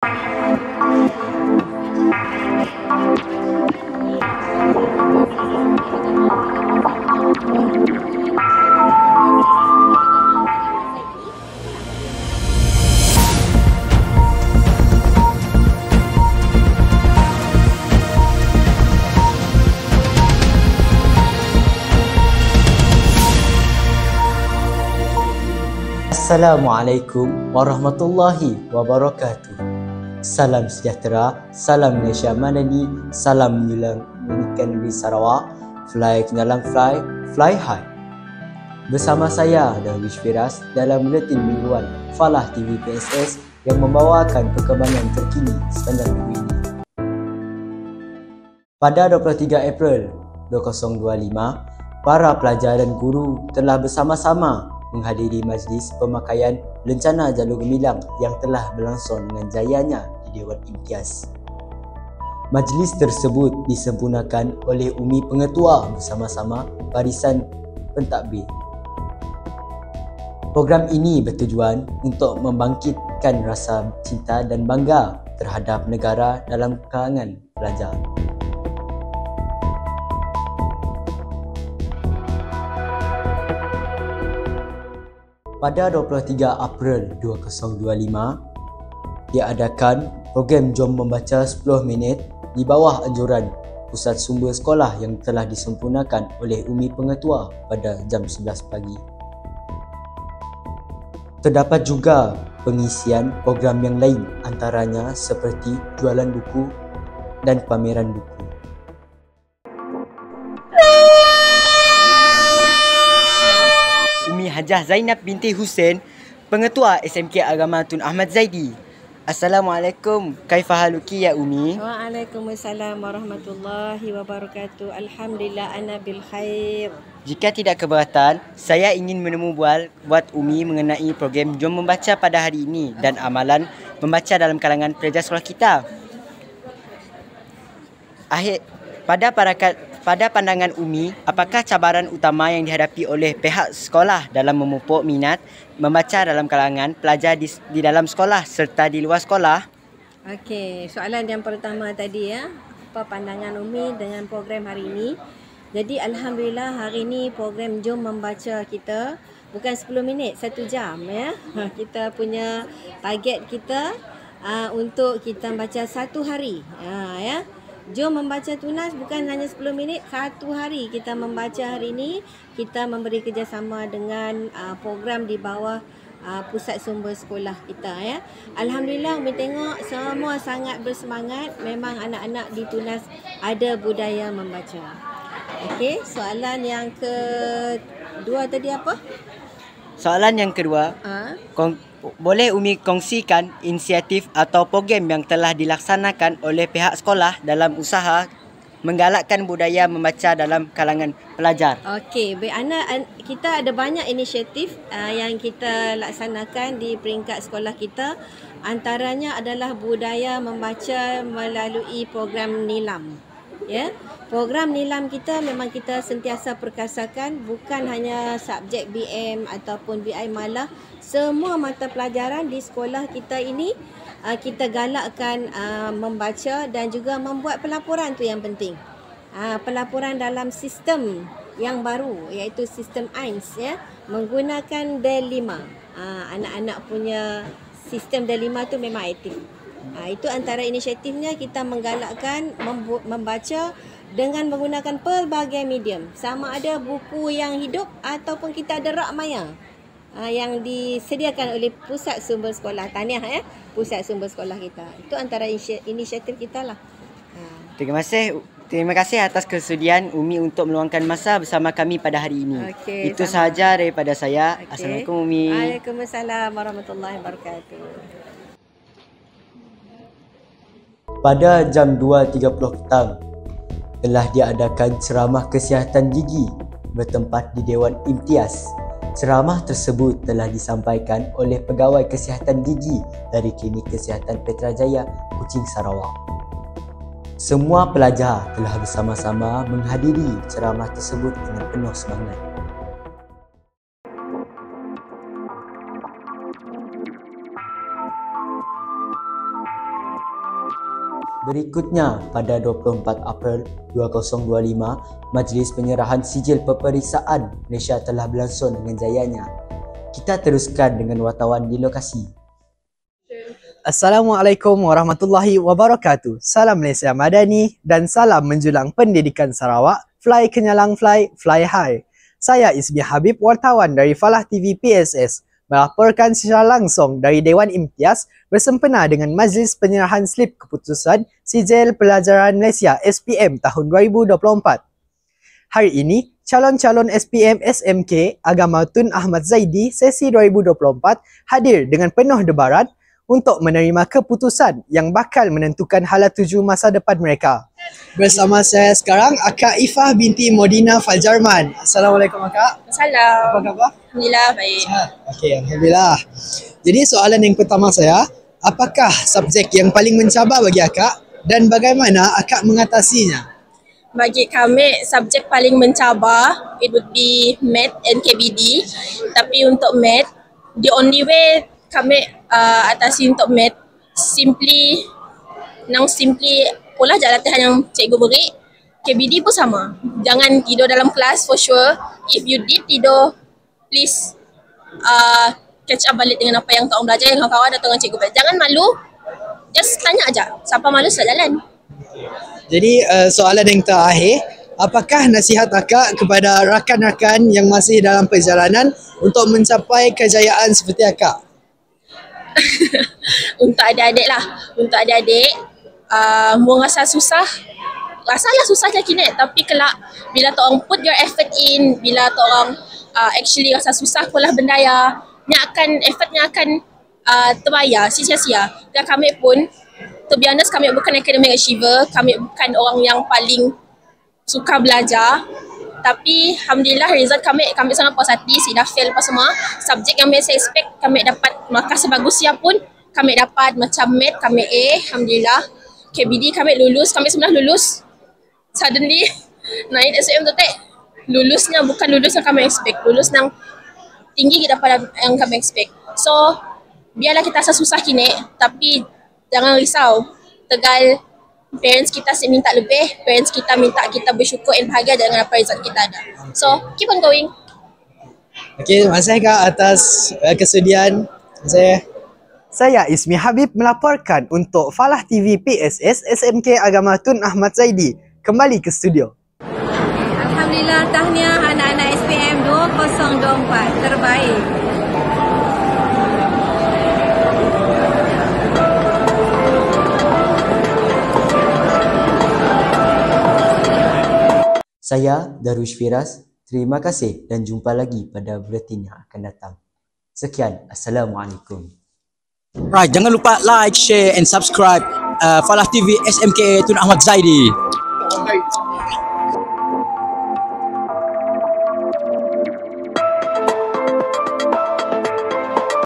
Assalamualaikum warahmatullahi wabarakatuh. Salam sejahtera, salam Malaysia Madani, salam menyelamatkan negeri Sarawak. Fly kenyalang fly, fly high. Bersama saya Darwish Firas dalam buletin mingguan Falah TV PSS yang membawakan perkembangan terkini sepanjang minggu ini. Pada 23 April 2025, para pelajar dan guru telah bersama-sama menghadiri majlis pemakaian Lencana Jalur Gemilang yang telah berlangsung dengan jayanya di Dewan Imtiaz. Majlis tersebut disempurnakan oleh Umi Pengetua bersama-sama Barisan Pentadbir. Program ini bertujuan untuk membangkitkan rasa cinta dan bangga terhadap negara dalam kalangan pelajar. Pada 23 April 2025, diadakan program Jom Membaca 10 Minit di bawah anjuran Pusat Sumber Sekolah yang telah disempurnakan oleh Umi Pengetua pada jam 11 pagi. Terdapat juga pengisian program yang lain antaranya seperti jualan buku dan pameran buku. Umi Hajah Zainab binti Hussein, Pengetua SMK Agama Tun Ahmad Zaidi. Assalamualaikum. Kaifa haluki ya Umi? Waalaikumsalam warahmatullahi wabarakatuh. Alhamdulillah ana bil khair. Jika tidak keberatan, saya ingin menemu buat Umi mengenai program Jom Membaca pada hari ini dan amalan membaca dalam kalangan pelajar sekolah kita. Pada pandangan Umi, apakah cabaran utama yang dihadapi oleh pihak sekolah dalam memupuk minat membaca dalam kalangan pelajar di dalam sekolah serta di luar sekolah? Okey, soalan yang pertama tadi ya, apa pandangan Umi dengan program hari ini? Jadi alhamdulillah hari ini program Jom Membaca kita bukan 10 minit, 1 jam ya. Kita punya target kita untuk kita baca 1 hari. Ya. Jom Membaca Tunas bukan hanya 10 minit, 1 hari kita membaca hari ini. Kita memberi kerjasama dengan program di bawah Pusat Sumber Sekolah kita ya. Alhamdulillah Umi tengok semua sangat bersemangat. Memang anak-anak di Tunas ada budaya membaca. Okey, soalan yang kedua tadi apa? Soalan yang kedua, boleh Umi kongsikan inisiatif atau program yang telah dilaksanakan oleh pihak sekolah dalam usaha menggalakkan budaya membaca dalam kalangan pelajar? Okey, baik kita ada banyak inisiatif yang kita laksanakan di peringkat sekolah kita. Antaranya adalah budaya membaca melalui program Nilam. Ya, program Nilam kita memang kita sentiasa perkasakan, bukan hanya subjek BM ataupun BI, malah semua mata pelajaran di sekolah kita ini kita galakkan membaca dan juga membuat pelaporan, tu yang penting. Pelaporan dalam sistem yang baru iaitu sistem AINS ya, menggunakan D5. Anak-anak punya sistem D5 tu memang aktif. Itu antara inisiatifnya, kita menggalakkan membaca dengan menggunakan pelbagai medium. Sama ada buku yang hidup ataupun kita ada rak maya yang disediakan oleh Pusat Sumber Sekolah. Tahniah ya, Pusat Sumber Sekolah kita. Itu antara inisiatif kita lah. Terima kasih atas kesudian Umi untuk meluangkan masa bersama kami pada hari ini. Okey, itu sahaja daripada saya. Assalamualaikum Umi. Waalaikumsalam warahmatullahi wabarakatuh. Pada jam 2.30 petang telah diadakan ceramah kesihatan gigi bertempat di Dewan Imtiaz. Ceramah tersebut telah disampaikan oleh Pegawai Kesihatan Gigi dari Klinik Kesihatan Petrajaya, Kuching, Sarawak. Semua pelajar telah bersama-sama menghadiri ceramah tersebut dengan penuh semangat. Berikutnya, pada 24 April 2025, Majlis Penyerahan Sijil Peperiksaan Malaysia telah berlangsung dengan jayanya. Kita teruskan dengan wartawan di lokasi. Assalamualaikum warahmatullahi wabarakatuh. Salam Malaysia Madani dan salam menjulang pendidikan Sarawak. Fly kenyalang fly, fly high. Saya Ismi Habib, wartawan dari Falah TV PSS, melaporkan secara langsung dari Dewan Imtiaz bersempena dengan Majlis Penyerahan Slip Keputusan Sijil Pelajaran Malaysia SPM tahun 2024. Hari ini, calon-calon SPM SMK Agama Tun Ahmad Zaidi sesi 2024 hadir dengan penuh debaran untuk menerima keputusan yang bakal menentukan hala tuju masa depan mereka. Bersama saya sekarang Akak Ifah binti Modina Faljarman. Assalamualaikum Akak. Salam. Apa khabar? Alhamdulillah baik. Okey, Alhamdulillah. Jadi soalan yang pertama saya, apakah subjek yang paling mencabar bagi Akak dan bagaimana Akak mengatasinya? Bagi kami, subjek paling mencabar, it would be Math and KBD. Tapi untuk Math, the only way kami atasi untuk Math, simply olah je latihan yang cikgu beri. KBD pun sama. Jangan tidur dalam kelas for sure. If you did tidur, please catch up balik dengan apa yang tuan belajar, yang kawan-kawan atau dengan cikgu belajar. Jangan malu, just tanya aja. Siapa malu sila jalan. Jadi soalan yang terakhir, apakah nasihat Akak kepada rakan-rakan yang masih dalam perjalanan untuk mencapai kejayaan seperti Akak? Untuk adik-adik lah. Untuk adik-adik, mu rasa susah, rasalah susah je kini. Tapi kelak, bila tu orang put your effort in, bila tu orang actually rasa susah pula benda ya, effortnya akan terbayar, sia-sia. Dan kami pun, to be honest, kami bukan academic achiever, kami bukan orang yang paling suka belajar. Tapi Alhamdulillah result kami sangat puas hati, dah fail apa semua. Subjek yang saya expect kami dapat markah sebagus siapa pun, kami dapat macam Math, kami A, Alhamdulillah. KBD kami lulus, kami sebenarnya lulus. Suddenly, naik SPM tu lulusnya bukan lulus yang kami expect, lulus yang tinggi daripada yang kami expect. So, biarlah kita susah kini, tapi jangan risau. Tegal, parents kita minta lebih, parents kita minta kita bersyukur dan bahagia dengan apa result kita ada. So, keep on going. Okey, terima kasih Kak atas kesudian. Saya Ismi Habib melaporkan untuk Falah TV PSS SMK Agama Tun Ahmad Zaidi. Kembali ke studio. Alhamdulillah, tahniah anak-anak SPM 2024 terbaik. Saya Darush Firas, terima kasih dan jumpa lagi pada buletin yang akan datang. Sekian, Assalamualaikum. Right, jangan lupa like, share and subscribe Falah TV SMK Tun Ahmad Zaidi.